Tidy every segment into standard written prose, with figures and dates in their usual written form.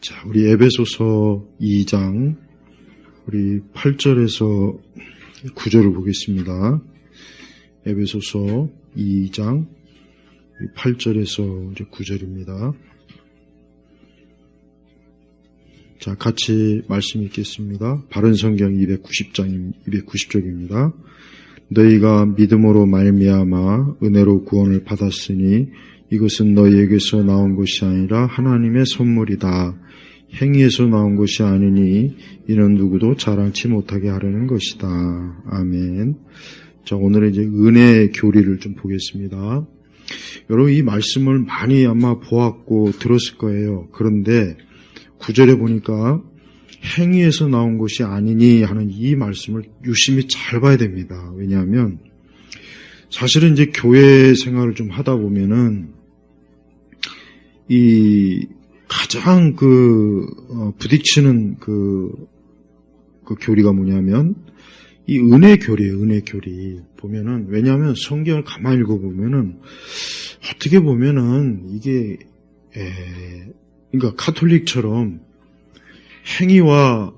자, 우리 에베소서 2장 우리 8절에서 9절을 보겠습니다. 에베소서 2장 8절에서 이제 9절입니다. 자, 같이 말씀 읽겠습니다. 바른 성경 290쪽입니다. 너희가 믿음으로 말미암아 은혜로 구원을 받았으니 이것은 너희에게서 나온 것이 아니라 하나님의 선물이다. 행위에서 나온 것이 아니니 이는 누구도 자랑치 못하게 하려는 것이다. 아멘. 자, 오늘은 이제 은혜의 교리를 좀 보겠습니다. 여러분, 이 말씀을 많이 아마 보았고 들었을 거예요. 그런데 9절에 보니까 행위에서 나온 것이 아니니 하는 이 말씀을 유심히 잘 봐야 됩니다. 왜냐하면 사실은 이제 교회 생활을 좀 하다 보면은 이 가장 부딪히는 그 교리가 뭐냐면 이 은혜 교리예요. 은혜 교리 보면은, 왜냐하면 성경을 가만히 읽어보면은 어떻게 보면은 이게 그러니까 카톨릭처럼 행위와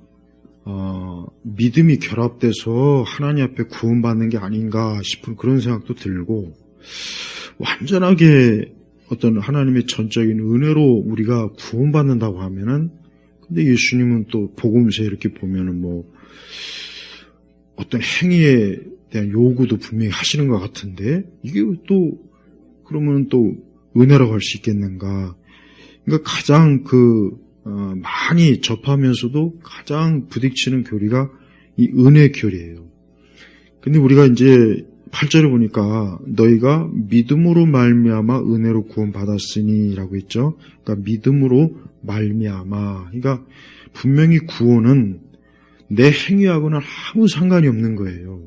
믿음이 결합돼서 하나님 앞에 구원받는 게 아닌가 싶은 그런 생각도 들고, 완전하게 어떤 하나님의 전적인 은혜로 우리가 구원받는다고 하면은, 근데 예수님은 또 복음서에 이렇게 보면은 뭐 어떤 행위에 대한 요구도 분명히 하시는 것 같은데, 이게 또 그러면 또 은혜라고 할 수 있겠는가? 그러니까 가장 많이 접하면서도 가장 부딪히는 교리가 이 은혜 교리예요. 근데 우리가 이제 8절에 보니까 너희가 믿음으로 말미암아 은혜로 구원받았으니 라고 했죠. 그러니까 믿음으로 말미암아. 그러니까 분명히 구원은 내 행위하고는 아무 상관이 없는 거예요.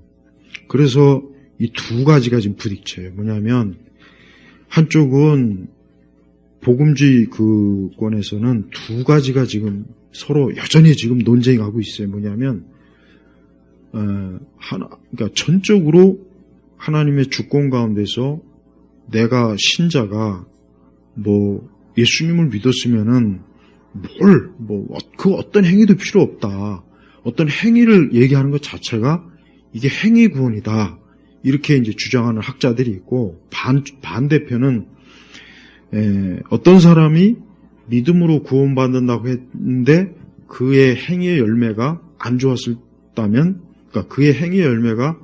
그래서 이 두 가지가 지금 부딪혀요. 뭐냐면 한쪽은 복음주의 권에서는 두 가지가 지금 서로 여전히 지금 논쟁하고 있어요. 뭐냐면 그러니까 전적으로 하나님의 주권 가운데서 내가 신자가 뭐 예수님을 믿었으면은 그 어떤 행위도 필요 없다. 어떤 행위를 얘기하는 것 자체가 이게 행위 구원이다. 이렇게 이제 주장하는 학자들이 있고, 반대편은 어떤 사람이 믿음으로 구원받는다고 했는데 그의 행위의 열매가 안 좋았다면, 그러니까 그의 행위의 열매가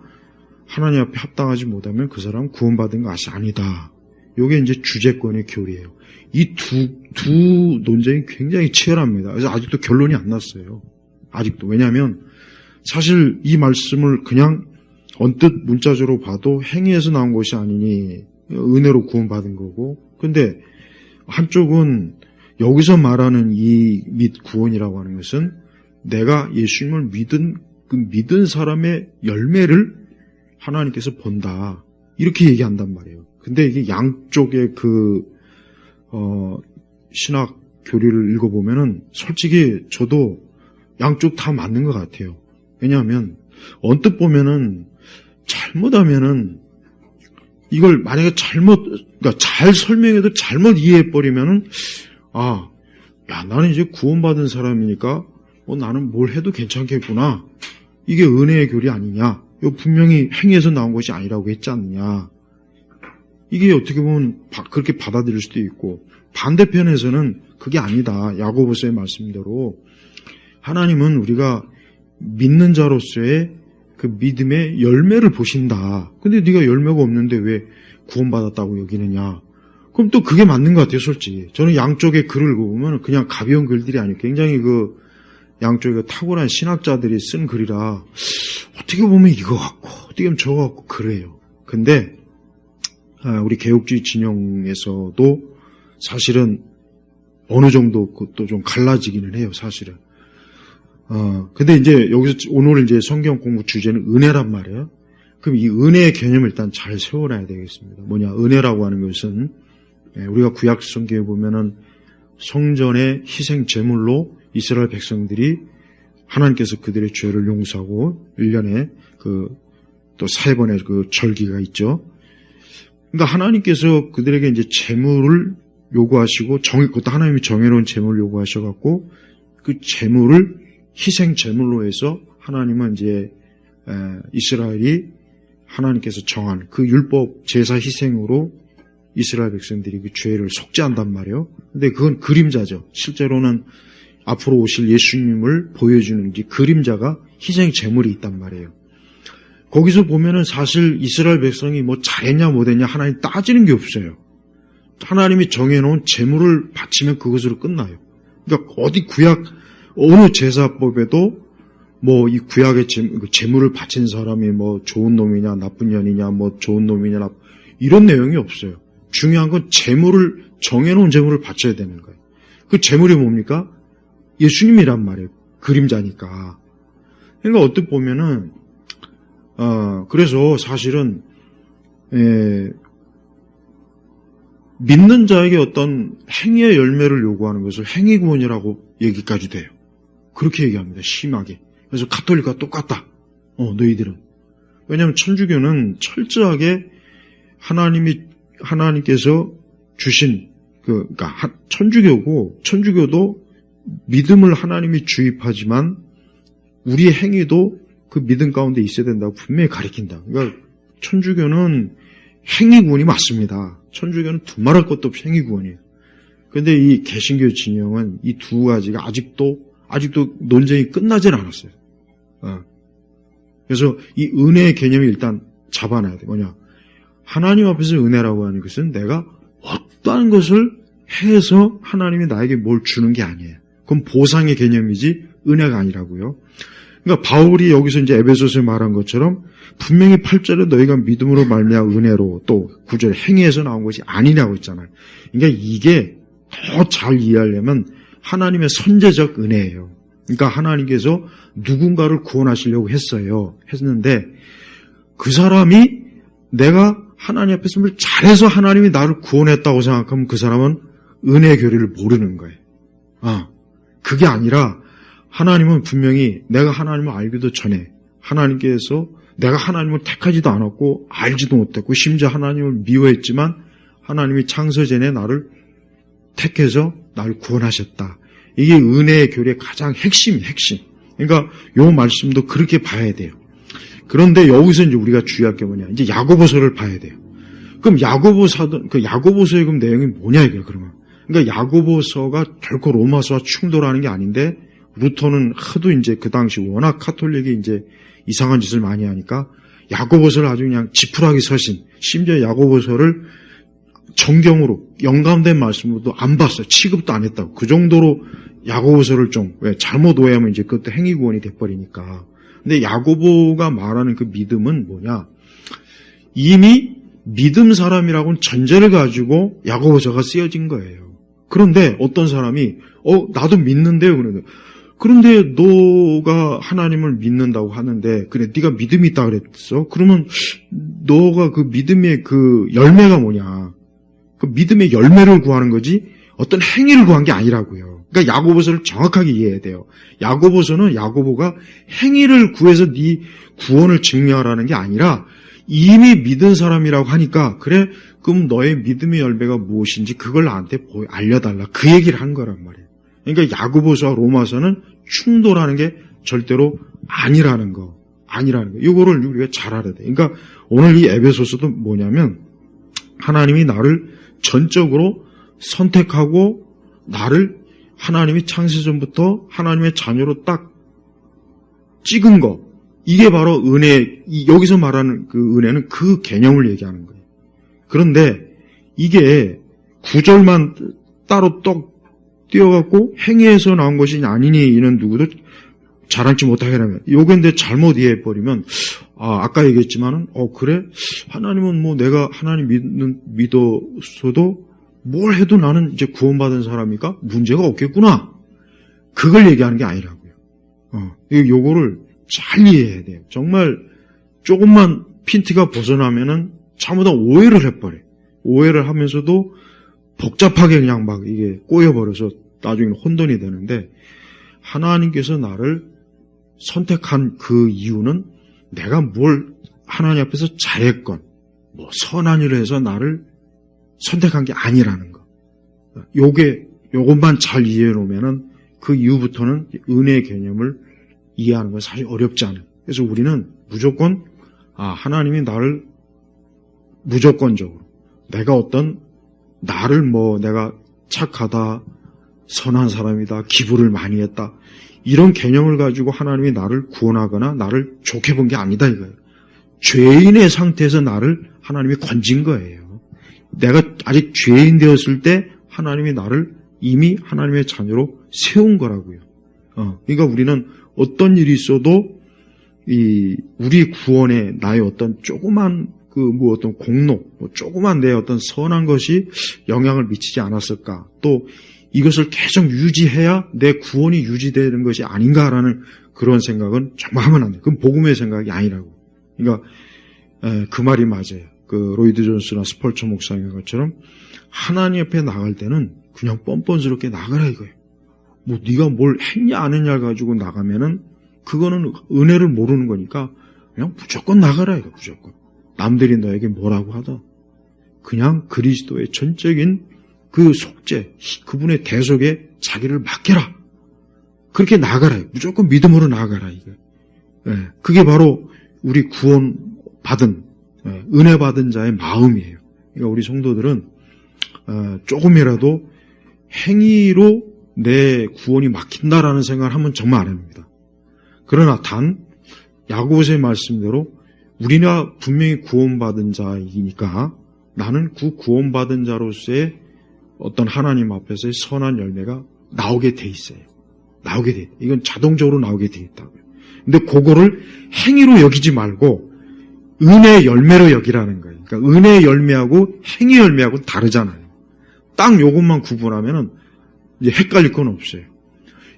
하나님 앞에 합당하지 못하면 그 사람은 구원받은 것이 아니다. 이게 이제 주제권의 교리예요. 이 두 논쟁이 굉장히 치열합니다. 그래서 아직도 결론이 안 났어요. 아직도. 왜냐하면 사실 이 말씀을 그냥 언뜻 문자적으로 봐도 행위에서 나온 것이 아니니 은혜로 구원받은 거고, 근데 한쪽은 여기서 말하는 이 구원이라고 하는 것은 내가 예수님을 믿은 사람의 열매를 하나님께서 본다. 이렇게 얘기한단 말이에요. 근데 이게 양쪽의 신학 교리를 읽어보면은 솔직히 저도 양쪽 다 맞는 것 같아요. 왜냐하면 언뜻 보면은 잘못하면은 이걸 만약에 그러니까 잘 설명해도 잘못 이해해버리면은, 나는 이제 구원받은 사람이니까 나는 뭘 해도 괜찮겠구나. 이게 은혜의 교리 아니냐. 이거 분명히 행위에서 나온 것이 아니라고 했지 않느냐. 이게 어떻게 보면 그렇게 받아들일 수도 있고, 반대편에서는 그게 아니다. 야고보서의 말씀대로 하나님은 우리가 믿는 자로서의 그 믿음의 열매를 보신다. 근데 네가 열매가 없는데 왜 구원받았다고 여기느냐. 그럼 또 그게 맞는 것 같아요, 솔직히. 저는 양쪽의 글을 읽어보면 그냥 가벼운 글들이 아니고 굉장히 양쪽에 탁월한 신학자들이 쓴 글이라 어떻게 보면 이거 같고 어떻게 보면 저거 같고 그래요. 근데 우리 개혁주의 진영에서도 사실은 어느 정도 그것도 좀 갈라지기는 해요, 사실은. 근데 이제 여기서 오늘 이제 성경 공부 주제는 은혜란 말이에요. 그럼 이 은혜의 개념을 일단 잘 세워놔야 되겠습니다. 뭐냐, 은혜라고 하는 것은 우리가 구약 성경에 보면은 성전의 희생 제물로 이스라엘 백성들이 하나님께서 그들의 죄를 용서하고 1년에 또 3번의 절기가 있죠. 그러니까 하나님께서 그들에게 이제 제물을 요구하시고 그것도 하나님이 정해놓은 제물을 요구하셔갖고 그 제물을 희생 제물로 해서 하나님은 이제 이스라엘이 하나님께서 정한 그 율법 제사 희생으로 이스라엘 백성들이 그 죄를 속죄한단 말이에요. 근데 그건 그림자죠. 실제로는 앞으로 오실 예수님을 보여주는 이 그림자가 희생 제물이 있단 말이에요. 거기서 보면은 사실 이스라엘 백성이 뭐 잘했냐 못했냐 하나님 따지는 게 없어요. 하나님이 정해놓은 제물을 바치면 그것으로 끝나요. 그러니까 어디 구약 어느 제사법에도 뭐 이 구약의 제물을 바친 사람이 뭐 좋은 놈이냐 나쁜 년이냐 뭐 좋은 놈이냐 이런 내용이 없어요. 중요한 건 제물을 정해놓은 제물을 바쳐야 되는 거예요. 그 제물이 뭡니까? 예수님이란 말이에요. 그림자니까. 그러니까 어떻게 보면은 그래서 사실은 믿는 자에게 어떤 행위의 열매를 요구하는 것을 행위구원이라고 얘기까지 돼요. 그렇게 얘기합니다. 심하게. 그래서 가톨릭과 똑같다. 너희들은. 왜냐하면 천주교는 철저하게 하나님께서 주신 그러니까 천주교도 믿음을 하나님이 주입하지만 우리의 행위도 그 믿음 가운데 있어야 된다고 분명히 가르친다. 그러니까 천주교는 행위구원이 맞습니다. 천주교는 두말할 것도 없이 행위구원이에요. 그런데 이 개신교 진영은 이 두 가지가 아직도 논쟁이 끝나질 않았어요. 그래서 이 은혜의 개념이 일단 잡아놔야 돼요. 뭐냐? 하나님 앞에서 은혜라고 하는 것은 내가 어떠한 것을 해서 하나님이 나에게 뭘 주는 게 아니에요. 그건 보상의 개념이지 은혜가 아니라고요. 그러니까 바울이 여기서 이제 에베소서에 말한 것처럼 분명히 8절에 너희가 믿음으로 말미암아 은혜로 또 9절에 행위에서 나온 것이 아니라고 했잖아요. 그러니까 이게 더 잘 이해하려면 하나님의 선제적 은혜예요. 그러니까 하나님께서 누군가를 구원하시려고 했는데 그 사람이 내가 하나님 앞에서 뭘 잘해서 하나님이 나를 구원했다고 생각하면 그 사람은 은혜의 교리를 모르는 거예요. 그게 아니라 하나님은 분명히 내가 하나님을 알기도 전에 하나님께서 내가 하나님을 택하지도 않았고 알지도 못했고 심지어 하나님을 미워했지만 하나님이 창세 전에 나를 택해서 나를 구원하셨다. 이게 은혜의 교리의 가장 핵심이에요. 핵심. 그러니까 요 말씀도 그렇게 봐야 돼요. 그런데 여기서 이제 우리가 주의할 게 뭐냐? 이제 야고보서를 봐야 돼요. 그럼 야고보서의 그럼 내용이 뭐냐 이거예요, 그러면. 그러니까 야고보서가 결코 로마서와 충돌하는 게 아닌데 루터는 하도 이제 그 당시 워낙 카톨릭이 이제 이상한 짓을 많이 하니까 야고보서를 아주 그냥 지푸라기 서신, 심지어 야고보서를 정경으로 영감된 말씀으로도 안 봤어요. 취급도 안 했다고. 그 정도로 야고보서를 왜 잘못 오해하면 이제 그것도 행위구원이 돼버리니까. 근데 야고보가 말하는 그 믿음은 뭐냐? 이미 믿음 사람이라고는 전제를 가지고 야고보서가 쓰여진 거예요. 그런데 어떤 사람이 나도 믿는데요. 그런데 너가 하나님을 믿는다고 하는데 그래 네가 믿음이 있다 그랬어? 그러면 너가 그 믿음의 그 열매가 뭐냐? 그 믿음의 열매를 구하는 거지 어떤 행위를 구한 게 아니라고요. 그러니까 야고보서를 정확하게 이해해야 돼요. 야고보서는 야고보가 행위를 구해서 네 구원을 증명하라는 게 아니라 이미 믿은 사람이라고 하니까 그래 그럼 너의 믿음의 열매가 무엇인지 그걸 나한테 알려달라. 그 얘기를 한 거란 말이에요. 그러니까 야고보서와 로마서는 충돌하는 게 절대로 아니라는 거. 이거를 우리가 잘 알아야 돼. 그러니까 오늘 이 에베소서도 뭐냐면 하나님이 나를 전적으로 선택하고 나를 하나님이 창세전부터 하나님의 자녀로 딱 찍은 거. 이게 바로 은혜, 여기서 말하는 그 은혜는 그 개념을 얘기하는 거예요. 그런데 이게 구절만 따로 떡 띄어갖고 행위에서 나온 것이 아니니 이는 누구도 자랑치 못하게 하면 요건데 잘못 이해해버리면 아까 얘기했지만은 그래? 하나님은 뭐 내가 하나님 믿어서도 뭘 해도 나는 이제 구원받은 사람이니까 문제가 없겠구나. 그걸 얘기하는 게 아니라고요. 요거를 잘 이해해야 돼요. 정말 조금만 핀트가 벗어나면은 잘못한 오해를 해버려요. 오해를 하면서도 복잡하게 그냥 막 이게 꼬여버려서 나중에는 혼돈이 되는데 하나님께서 나를 선택한 그 이유는 내가 뭘 하나님 앞에서 잘했건 뭐 선한 일을 해서 나를 선택한 게 아니라는 거. 요것만 잘 이해해 놓으면은 그 이후부터는 은혜의 개념을 이해하는 건 사실 어렵지 않아요. 그래서 우리는 무조건 하나님이 나를 무조건적으로 내가 내가 착하다, 선한 사람이다, 기부를 많이 했다 이런 개념을 가지고 하나님이 나를 구원하거나 나를 좋게 본 게 아니다 이거예요. 죄인의 상태에서 나를 하나님이 건진 거예요. 내가 아직 죄인 되었을 때 하나님이 나를 이미 하나님의 자녀로 세운 거라고요. 그러니까 우리는 어떤 일이 있어도 우리 구원에 나의 어떤 조그만 어떤 공로, 조그만 내 어떤 선한 것이 영향을 미치지 않았을까? 또 이것을 계속 유지해야 내 구원이 유지되는 것이 아닌가라는 그런 생각은 정말 하면 안 돼요. 그건 복음의 생각이 아니라고. 그러니까 그 말이 맞아요. 그 로이드 존스나 스펄처 목사님 것처럼 하나님 옆에 나갈 때는 그냥 뻔뻔스럽게 나가라 이거예요. 뭐 네가 뭘 했냐 안 했냐 가지고 나가면은 그거는 은혜를 모르는 거니까 그냥 무조건 나가라 이거 무조건. 남들이 너에게 뭐라고 하다. 그냥 그리스도의 전적인 그 속죄, 그분의 대속에 자기를 맡겨라. 그렇게 나가라. 무조건 믿음으로 나가라 이거. 그게 바로 우리 구원 받은 은혜 받은 자의 마음이에요. 그러니까 우리 성도들은 조금이라도 행위로 내 구원이 막힌다라는 생각을 하면 정말 안 합니다. 그러나 단 야고보서의 말씀대로 우리가 분명히 구원받은 자이니까 나는 그 구원받은 자로서의 어떤 하나님 앞에서의 선한 열매가 나오게 돼 있어요. 나오게 돼. 이건 자동적으로 나오게 돼 있다고요. 근데 그거를 행위로 여기지 말고 은혜의 열매로 여기라는 거예요. 그러니까 은혜의 열매하고 행위 열매하고 다르잖아요. 딱 요것만 구분하면은 이제 헷갈릴 건 없어요.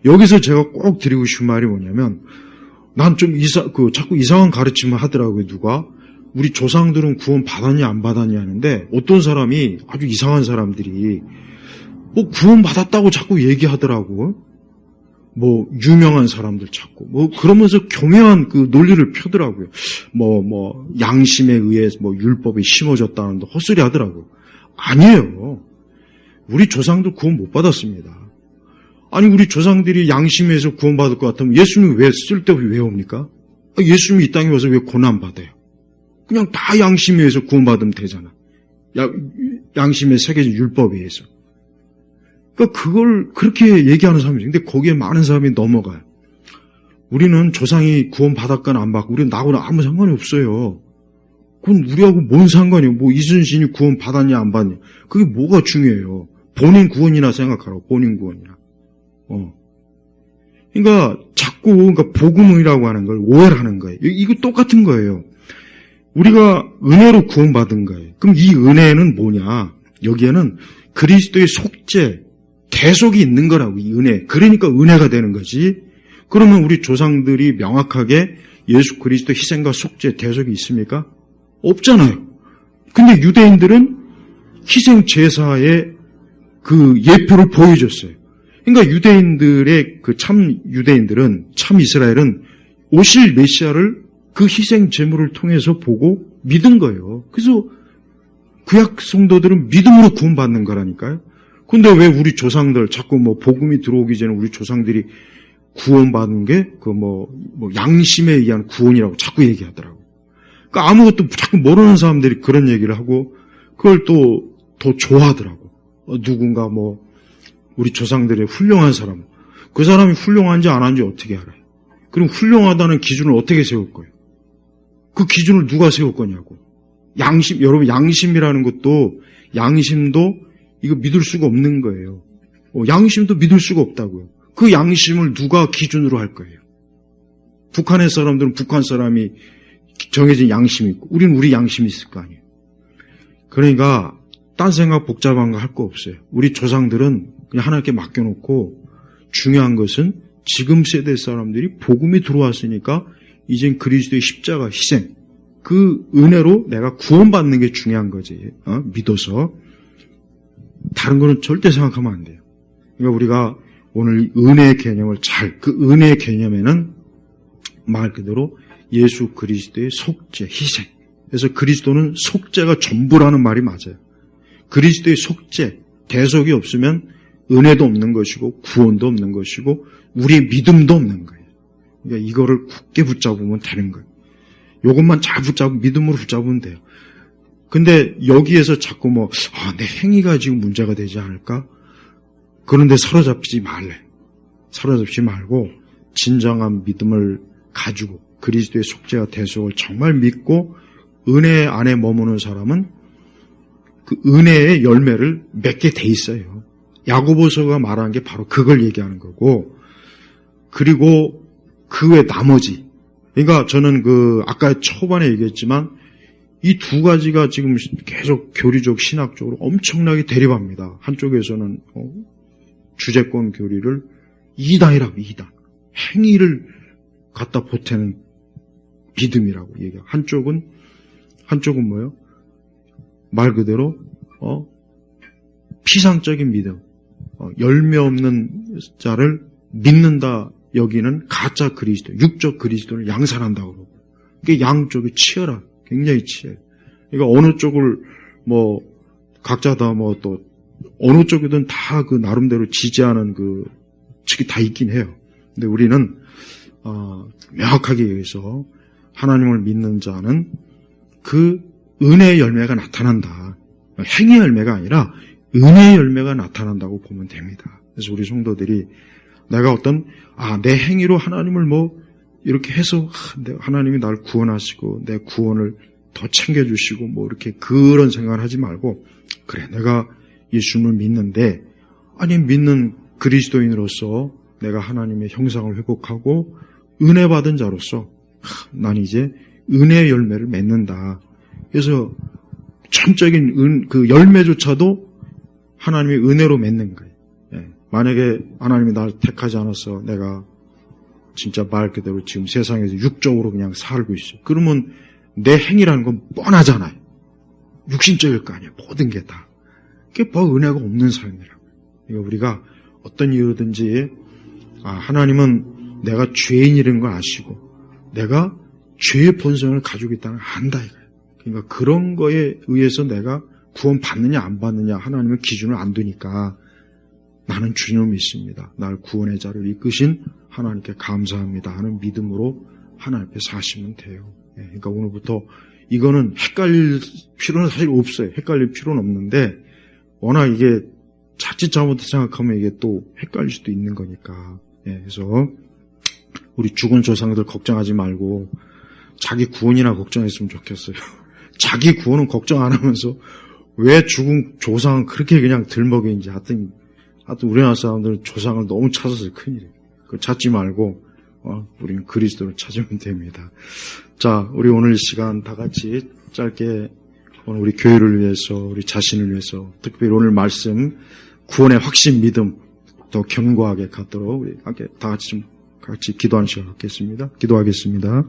여기서 제가 꼭 드리고 싶은 말이 뭐냐면 난 좀 자꾸 이상한 가르침을 하더라고요, 누가. 우리 조상들은 구원 받았냐, 안 받았냐 하는데, 어떤 사람이, 아주 이상한 사람들이, 구원 받았다고 자꾸 얘기하더라고. 유명한 사람들 자꾸. 그러면서 교묘한 그 논리를 펴더라고요. 양심에 의해서 율법이 심어졌다는데 헛소리 하더라고요. 아니에요. 우리 조상들 구원 못 받았습니다. 아니 우리 조상들이 양심에서 구원받을 것 같으면 예수님이 왜 쓸데없이 왜 옵니까? 예수님이 이 땅에 와서 왜 고난받아요? 그냥 다 양심에 의해서 구원받으면 되잖아. 양심의 새겨진 율법에 의해서. 그러니까 그걸 그렇게 얘기하는 사람이죠. 근데 거기에 많은 사람이 넘어가요. 우리는 조상이 구원받았거나 안 받고 우리는 나하고는 아무 상관이 없어요. 그건 우리하고 뭔 상관이에요. 이순신이 구원받았냐 안 받냐. 그게 뭐가 중요해요. 본인 구원이나 생각하라고. 본인 구원이나. 그러니까 자꾸 복음이라고 하는 걸 오해를 하는 거예요. 이거 똑같은 거예요. 우리가 은혜로 구원받은 거예요. 그럼 이 은혜는 뭐냐? 여기에는 그리스도의 속죄, 대속이 있는 거라고, 이 은혜. 그러니까 은혜가 되는 거지. 그러면 우리 조상들이 명확하게 예수 그리스도 희생과 속죄, 대속이 있습니까? 없잖아요. 근데 유대인들은 희생 제사의 그 예표를 보여줬어요. 그러니까 유대인들의 참 유대인들은, 참 이스라엘은 오실 메시아를 그 희생 제물을 통해서 보고 믿은 거예요. 그래서 구약 성도들은 믿음으로 구원받는 거라니까요. 근데 왜 우리 조상들 자꾸 복음이 들어오기 전에 우리 조상들이 구원받은 게 양심에 의한 구원이라고 자꾸 얘기하더라고. 그러니까 아무것도 자꾸 모르는 사람들이 그런 얘기를 하고 그걸 또 더 좋아하더라고. 누군가 우리 조상들의 훌륭한 사람, 그 사람이 훌륭한지 안 한지 어떻게 알아요? 그럼 훌륭하다는 기준을 어떻게 세울 거예요? 그 기준을 누가 세울 거냐고. 여러분 양심이라는 것도 양심도 이거 믿을 수가 없는 거예요. 양심도 믿을 수가 없다고요. 그 양심을 누가 기준으로 할 거예요? 북한의 사람들은 북한 사람이 정해진 양심이 있고 우리는 우리 양심이 있을 거 아니에요. 그러니까 딴 생각 복잡한 거 할 거 없어요. 우리 조상들은 그냥 하나님께 맡겨놓고 중요한 것은 지금 세대 사람들이 복음이 들어왔으니까 이젠 그리스도의 십자가 희생 그 은혜로 내가 구원받는 게 중요한 거지. 믿어서. 다른 거는 절대 생각하면 안 돼요. 그러니까 우리가 오늘 은혜의 개념을 그 은혜의 개념에는 말 그대로 예수 그리스도의 속죄, 희생. 그래서 그리스도는 속죄가 전부라는 말이 맞아요. 그리스도의 속죄, 대속이 없으면 은혜도 없는 것이고 구원도 없는 것이고 우리의 믿음도 없는 거예요. 그러니까 이거를 굳게 붙잡으면 되는 거예요. 이것만 잘 붙잡으면 믿음으로 붙잡으면 돼요. 근데 여기에서 자꾸 내 행위가 지금 문제가 되지 않을까? 그런데 사로잡지 말래. 사로잡지 말고 진정한 믿음을 가지고 그리스도의 속죄와 대속을 정말 믿고 은혜 안에 머무는 사람은 그 은혜의 열매를 맺게 돼 있어요. 야고보서가 말하는 게 바로 그걸 얘기하는 거고, 그리고 그 외 나머지, 그러니까 저는 아까 초반에 얘기했지만 이 두 가지가 지금 계속 교리적 신학적으로 엄청나게 대립합니다. 한쪽에서는 주제권 교리를 이단이라고, 이단, 행위를 갖다 보태는 믿음이라고 얘기하고, 한쪽은 뭐예요? 말 그대로 피상적인 믿음, 열매 없는 자를 믿는다 여기는 가짜 그리스도, 육적 그리스도를 양산한다고 그러고, 이게 양쪽이 치열한, 굉장히 치열. 그러니까 어느 쪽을 각자 다 또 어느 쪽이든 다 그 나름대로 지지하는 그 측이 다 있긴 해요. 근데 우리는 명확하게 얘기해서 하나님을 믿는 자는 그 은혜의 열매가 나타난다. 행위의 열매가 아니라 은혜의 열매가 나타난다고 보면 됩니다. 그래서 우리 성도들이 내가 내 행위로 하나님을 이렇게 해서 하나님이 나를 구원하시고 내 구원을 더 챙겨주시고 이렇게 그런 생각을 하지 말고, 그래 내가 예수님을 믿는데, 아니 믿는 그리스도인으로서 내가 하나님의 형상을 회복하고 은혜 받은 자로서 난 이제 은혜의 열매를 맺는다. 그래서 전적인 그 열매조차도 하나님의 은혜로 맺는 거예요. 만약에 하나님이 나를 택하지 않아서 내가 진짜 말 그대로 지금 세상에서 육적으로 그냥 살고 있어요. 그러면 내 행위라는 건 뻔하잖아요. 육신적일 거 아니에요. 모든 게 다. 그게 바로 은혜가 없는 삶이라고. 그러니까 우리가 어떤 이유든지 하나님은 내가 죄인이라는 걸 아시고 내가 죄의 본성을 가지고 있다는 걸 안다 이거예요. 그러니까 그런 거에 의해서 내가 구원 받느냐 안 받느냐 하나님은 기준을 안 두니까 나는 주님을 믿습니다. 날 구원의 자를 이끄신 하나님께 감사합니다 하는 믿음으로 하나님 앞에 사시면 돼요. 그러니까 오늘부터 이거는 헷갈릴 필요는 사실 없어요. 헷갈릴 필요는 없는데 워낙 이게 자칫 잘못 생각하면 이게 또 헷갈릴 수도 있는 거니까. 그래서 우리 죽은 조상들 걱정하지 말고 자기 구원이나 걱정했으면 좋겠어요. 자기 구원은 걱정 안 하면서 왜 죽은 조상은 그렇게 그냥 들먹이는지. 하여튼 우리나라 사람들은 조상을 너무 찾아서 큰일이에요. 그거 찾지 말고 우리는 그리스도를 찾으면 됩니다. 자, 우리 오늘 이 시간 다 같이 짧게 오늘 우리 교회를 위해서, 우리 자신을 위해서, 특별히 오늘 말씀 구원의 확신 믿음 더 견고하게 갖도록 우리 함께 다 같이 기도하는 시간 갖겠습니다. 기도하겠습니다.